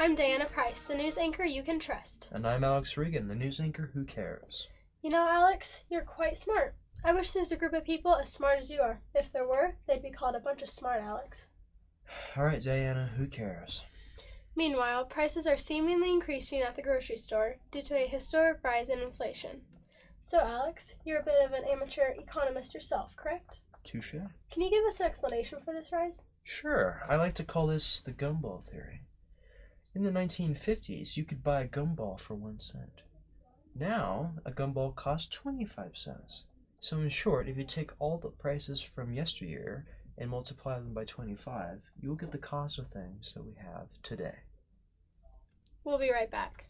I'm Diana Price, the news anchor you can trust. And I'm Alex Regan, the news anchor who cares. You know, Alex, you're quite smart. I wish there was a group of people as smart as you are. If there were, they'd be called a bunch of smart Alex. All right, Diana, who cares? Meanwhile, prices are seemingly increasing at the grocery store due to a historic rise in inflation. So, Alex, you're a bit of an amateur economist yourself, correct? Touche. Can you give us an explanation for this rise? Sure, I like to call this the gumball theory. In the 1950s, you could buy a gumball for 1 cent. Now, a gumball costs 25 cents. So in short, if you take all the prices from yesteryear and multiply them by 25, you will get the cost of things that we have today. We'll be right back.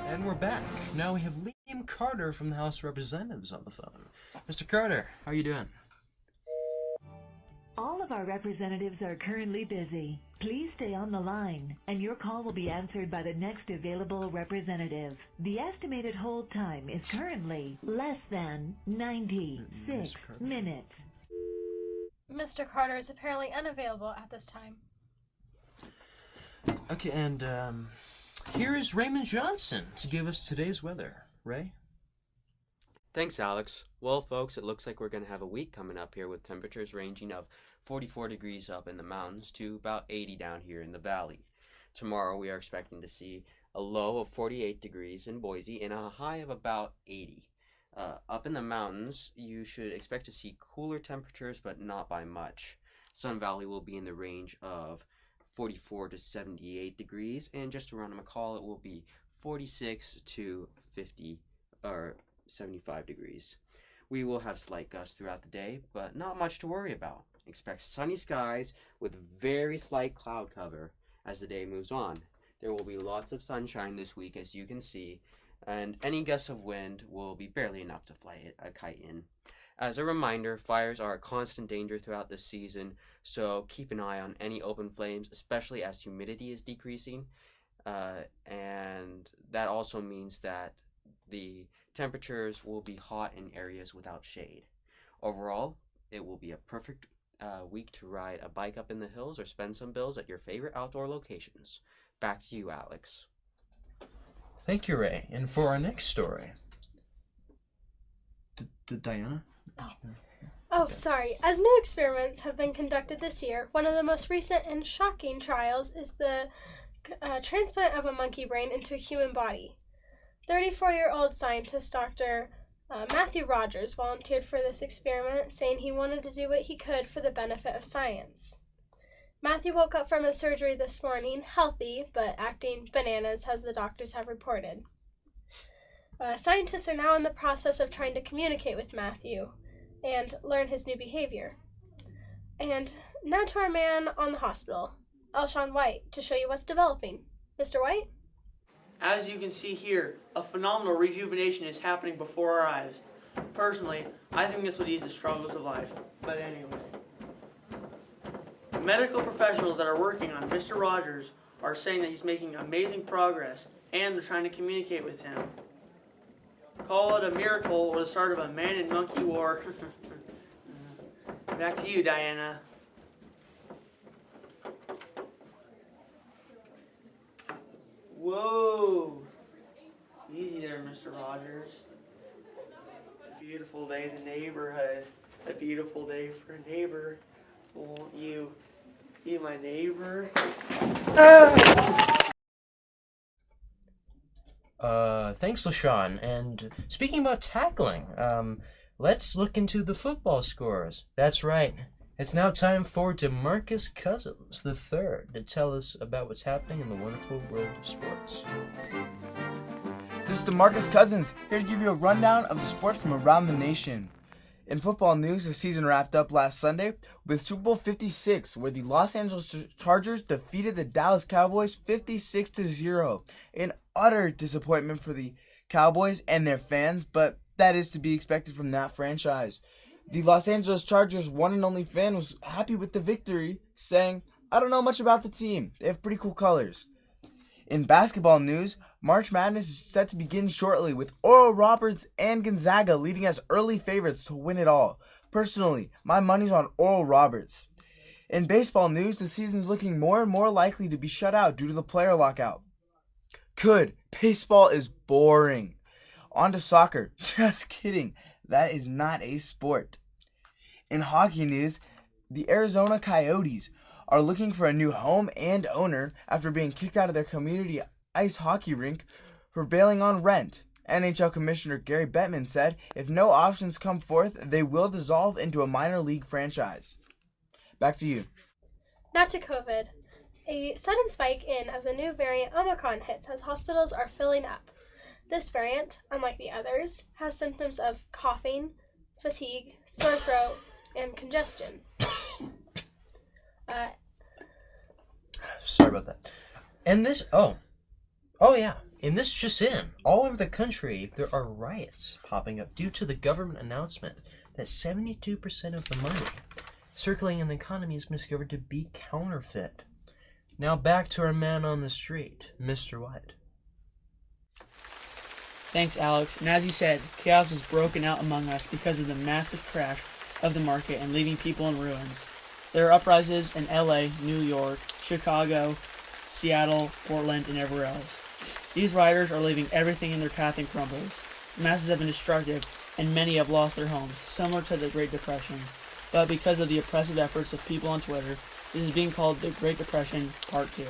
And we're back. Now we have Liam Carter from the House of Representatives on the phone. Mr. Carter, how are you doing? All of our representatives are currently busy. Please stay on the line, and your call will be answered by the next available representative. The estimated hold time is currently less than 96 minutes. Mr. Carter is apparently unavailable at this time. Okay, and here is Raymond Johnson to give us today's weather. Ray? Thanks, Alex. Well, folks, it looks like we're going to have a week coming up here with temperatures ranging of 44 degrees up in the mountains to about 80 down here in the valley. Tomorrow, we are expecting to see a low of 48 degrees in Boise and a high of about 80. Up in the mountains, you should expect to see cooler temperatures, but not by much. Sun Valley will be in the range of 44 to 78 degrees, and just around McCall, it will be 46 to 50 or 75 degrees. We will have slight gusts throughout the day, but not much to worry about. Expect sunny skies with very slight cloud cover as the day moves on. There will be lots of sunshine this week, as you can see, and any gusts of wind will be barely enough to fly a kite in. As a reminder, fires are a constant danger throughout this season, so keep an eye on any open flames, especially as humidity is decreasing, and that also means that the temperatures will be hot in areas without shade. Overall, it will be a perfect week to ride a bike up in the hills or spend some bills at your favorite outdoor locations. Back to you, Alex. Thank you, Ray. And for our next story... Diana? Oh, sorry. As new experiments have been conducted this year, one of the most recent and shocking trials is the transplant of a monkey brain into a human body. 34-year-old scientist Dr. Matthew Rogers volunteered for this experiment, saying he wanted to do what he could for the benefit of science. Matthew woke up from his surgery this morning, healthy, but acting bananas, as the doctors have reported. Scientists are now in the process of trying to communicate with Matthew and learn his new behavior. And now to our man on the hospital, Elshon White, to show you what's developing. Mr. White? As you can see here, a phenomenal rejuvenation is happening before our eyes. Personally, I think this would ease the struggles of life. But anyway. The medical professionals that are working on Mr. Rogers are saying that he's making amazing progress and they're trying to communicate with him. Call it a miracle or the start of a man and monkey war. Back to you, Diana. Whoa! Easy there, Mr. Rogers. It's a beautiful day in the neighborhood. A beautiful day for a neighbor. Won't you be my neighbor? Thanks, LaShawn. And speaking about tackling, let's look into the football scores. That's right. It's now time for DeMarcus Cousins III to tell us about what's happening in the wonderful world of sports. This is DeMarcus Cousins, here to give you a rundown of the sports from around the nation. In football news, the season wrapped up last Sunday with Super Bowl 56, where the Los Angeles Chargers defeated the Dallas Cowboys 56-0. An utter disappointment for the Cowboys and their fans, but that is to be expected from that franchise. The Los Angeles Chargers' one and only fan was happy with the victory, saying, "I don't know much about the team. They have pretty cool colors." In basketball news, March Madness is set to begin shortly, with Oral Roberts and Gonzaga leading as early favorites to win it all. Personally, my money's on Oral Roberts. In baseball news, the season's looking more and more likely to be shut out due to the player lockout. Good. Baseball is boring. On to soccer. Just kidding. That is not a sport. In hockey news, the Arizona Coyotes are looking for a new home and owner after being kicked out of their community ice hockey rink for bailing on rent. NHL Commissioner Gary Bettman said if no options come forth, they will dissolve into a minor league franchise. Back to you. Now to COVID. A sudden spike in of the new variant Omicron hits as hospitals are filling up. This variant, unlike the others, has symptoms of coughing, fatigue, sore throat, and congestion. Sorry about that. And this, oh yeah. In this just in, all over the country, there are riots popping up due to the government announcement that 72% of the money circulating in the economy has been discovered to be counterfeit. Now back to our man on the street, Mr. White. Thanks, Alex. And as you said, chaos has broken out among us because of the massive crash of the market and leaving people in ruins. There are uprisings in LA, New York, Chicago, Seattle, Portland, and everywhere else. These rioters are leaving everything in their path in crumbles. Masses have been destructive, and many have lost their homes, similar to the Great Depression. But because of the oppressive efforts of people on Twitter, this is being called the Great Depression Part 2.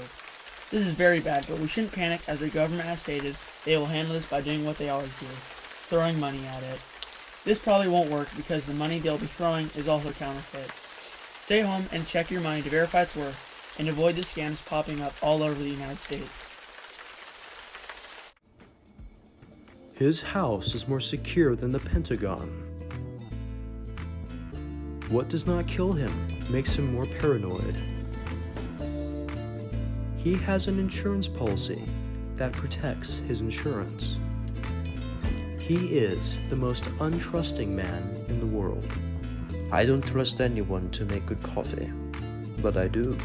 This is very bad, but we shouldn't panic as the government has stated they will handle this by doing what they always do, throwing money at it. This probably won't work because the money they'll be throwing is also counterfeit. Stay home and check your money to verify its worth and avoid the scams popping up all over the United States. His house is more secure than the Pentagon. What does not kill him makes him more paranoid. He has an insurance policy that protects his insurance. He is the most untrusting man in the world. I don't trust anyone to make good coffee, but I do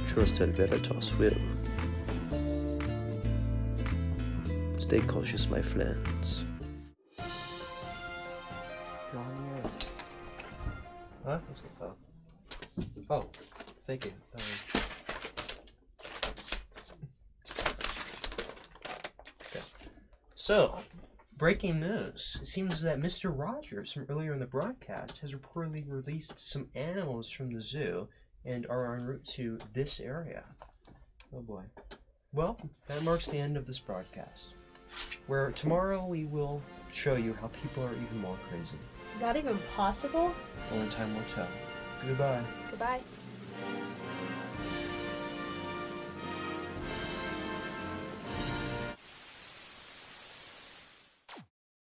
trust that Veritas will. Stay cautious, my friends. Huh? Oh, thank you. Okay. So, breaking news. It seems that Mr. Rogers from earlier in the broadcast has reportedly released some animals from the zoo and are en route to this area. Oh boy. Well, that marks the end of this broadcast, where tomorrow we will show you how people are even more crazy. Is that even possible? Only time will tell. Goodbye. Goodbye.